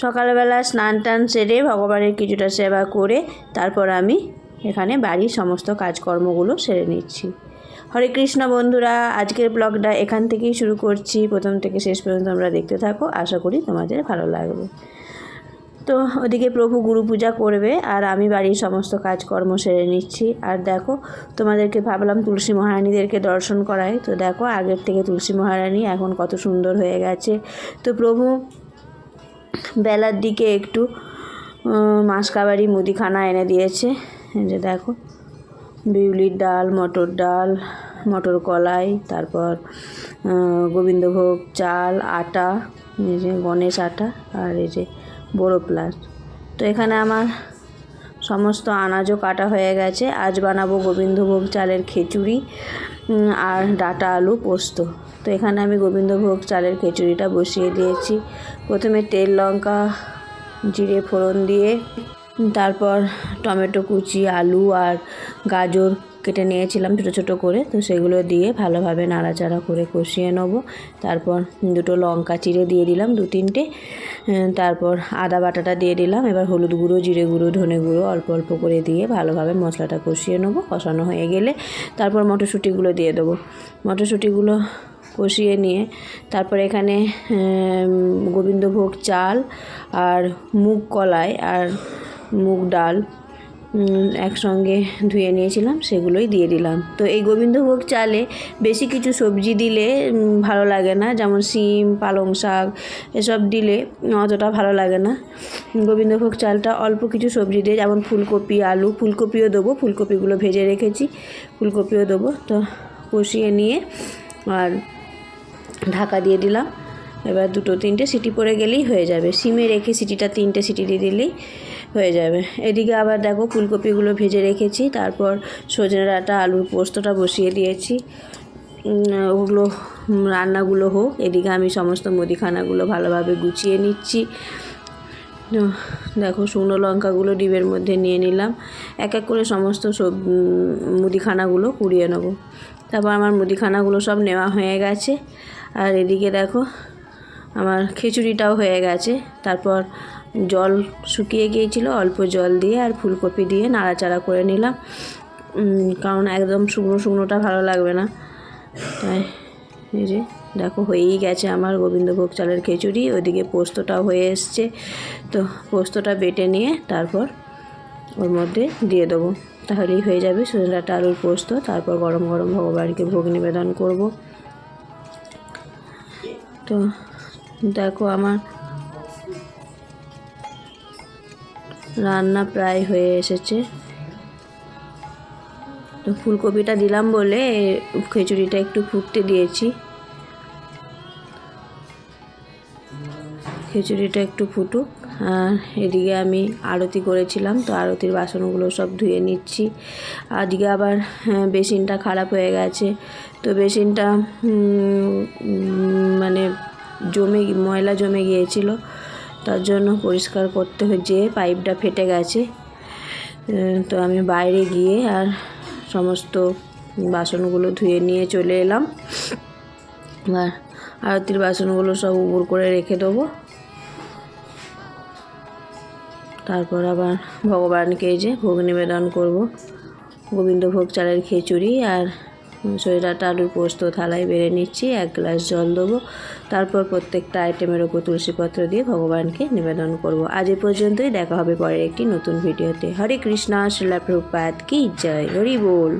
সকালবেলা স্নান টান সেরে ভগবানের কিছুটা সেবা করে তারপর আমি এখানে বাড়ির সমস্ত কাজকর্মগুলো সেরে নিচ্ছি। হরে কৃষ্ণ বন্ধুরা, আজকের ব্লগটা এখান থেকেই শুরু করছি। প্রথম থেকে শেষ পর্যন্ত আমরা দেখতে থাকো, আশা করি তোমাদের ভালো লাগবে। তো ওদিকে প্রভু গুরু পূজা করবে আর আমি বাড়ির সমস্ত কাজকর্ম সেরে নিচ্ছি। আর দেখো, তোমাদেরকে ভাবলাম তুলসী মহারানীদেরকে দর্শন করাই। তো দেখো, আগের থেকে তুলসী মহারানী এখন কত সুন্দর হয়ে গেছে। তো প্রভু বেলার দিকে একটু মাসকাবারি মুদিখানা এনে দিয়েছে। যে দেখো, বিউলির ডাল, মটর কলাই, তারপর গোবিন্দভোগ চাল, আটা, এই যে গণেশ আটা, আর এই যে বড়ো প্লাস। তো এখানে আমার সমস্ত আনাজও কাটা হয়ে গেছে। আজ বানাবো গোবিন্দভোগ চালের খিচুড়ি আর ডাঁটা আলু পোস্ত। তো এখানে আমি গোবিন্দভোগ চালের খিচুড়িটা বসিয়ে দিয়েছি। প্রথমে তেল, লঙ্কা, জিরে ফোড়ন দিয়ে তারপর টমেটো কুচি, আলু আর গাজর কেটে নিয়েছিলাম ছোটো ছোটো করে। তো সেগুলো দিয়ে ভালোভাবে নাড়াচাড়া করে কষিয়ে নেব। তারপর দুটো লঙ্কা চিড়ে দিয়ে দিলাম, 2-3টে। তারপর আদা বাটাটা দিয়ে দিলাম। এবার হলুদ গুঁড়ো, জিরে গুঁড়ো, ধনে গুঁড়ো অল্প অল্প করে দিয়ে ভালোভাবে মশলাটা কষিয়ে নেব। কষানো হয়ে গেলে তারপর মটরশুঁটিগুলো দিয়ে দেবো। মটরশুঁটিগুলো কষিয়ে নিয়ে তারপর এখানে গোবিন্দভোগ চাল আর মুগ কলাই আর মুগ ডাল একসঙ্গে ধুয়ে নিয়েছিলাম, সেগুলোই দিয়ে দিলাম। তো এই গোবিন্দভোগ চালে বেশি কিছু সবজি দিলে ভালো লাগে না, যেমন শিম, পালং শাক এসব দিলে অতটা ভালো লাগে না। গোবিন্দভোগ চালটা অল্প কিছু সবজি দিয়ে, যেমন ফুলকপি, আলু, ফুলকপিও দেবো, ফুলকপিগুলো ভেজে রেখেছি, ফুলকপিও দেবো। তো কষিয়ে নিয়ে আর ঢাকা দিয়ে দিলাম। এবার 2-3টে সিটি পড়ে গেলেই হয়ে যাবে। সিমে রেখে সিটিটা 3টে সিটি দিয়ে দিলেই হয়ে যাবে। এদিকে আবার দেখো, ফুলকপিগুলো ভেজে রেখেছি। তারপর সজনে ডাঁটা আলুর পোস্তটা বসিয়ে দিয়েছি। ওগুলো রান্নাগুলো হোক, এদিকে আমি সমস্ত মুদিখানাগুলো ভালোভাবে গুছিয়ে নিচ্ছি। দেখো, শুকনো লঙ্কাগুলো ডিবের মধ্যে নিয়ে নিলাম। এক এক করে সমস্ত সব মুদিখানাগুলো কুড়িয়ে নেব। তারপর আমার মুদিখানাগুলো সব নেওয়া হয়ে গেছে। আর এদিকে দেখো, আমার খিচুড়িটাও হয়ে গেছে। তারপর জল শুকিয়ে গিয়েছিল, অল্প জল দিয়ে আর ফুলকপি দিয়ে নাড়াচাড়া করে নিলাম, কারণ একদম শুকনো শুকনোটা ভালো লাগবে না। তাই এই যে দেখো, হয়েই গেছে আমার গোবিন্দভোগ চালের খিচুড়ি। ওইদিকে পোস্তটাও হয়ে এসছে। তো পোস্তটা বেটে নিয়ে তারপর ওর মধ্যে দিয়ে দেবো, তাহলেই হয়ে যাবে সজনে ডাঁটা আলুর পোস্ত। তারপর গরম গরম ভগবানকে ভোগ নিবেদন করব। তো দেখো, আমার রান্না প্রায় হয়ে এসেছে। তো ফুলকপিটা দিলাম বলে খিচুড়িটা একটু ফুটতে দিয়েছি। খিচুড়িটা একটু ফুটুক। আর এদিকে আমি আরতি করেছিলাম, তো আরতির বাসনগুলো সব ধুয়ে নিচ্ছি। আজকে আবার বেসিনটা খারাপ হয়ে গেছে। তো বেসিনটা মানে ময়লা জমে গিয়েছিল, তার জন্য পরিষ্কার করতে যেয়ে পাইপটা ফেটে গেছে। তো আমি বাইরে গিয়ে আর সমস্ত বাসনগুলো ধুয়ে নিয়ে চলে এলাম। আর আরতির বাসনগুলো সব উবুর করে রেখে দেবো। তারপর আবার ভগবানকে যে ভোগ নিবেদন করব। গোবিন্দভোগ চালের খিচুড়ি আর সজনে ডাঁটা আলুর পোস্ত থালায় বেড়ে নিচ্ছি। 1 গ্লাস জল দেবো। তারপর প্রত্যেকটা আইটেমের ওপর তুলসীপত্র দিয়ে ভগবানকে নিবেদন করব। আজ এ পর্যন্তই, দেখা হবে পরের একটি নতুন ভিডিওতে। হরে কৃষ্ণা, শ্রীলা প্রভুপাদ কি জয়, হরি বল।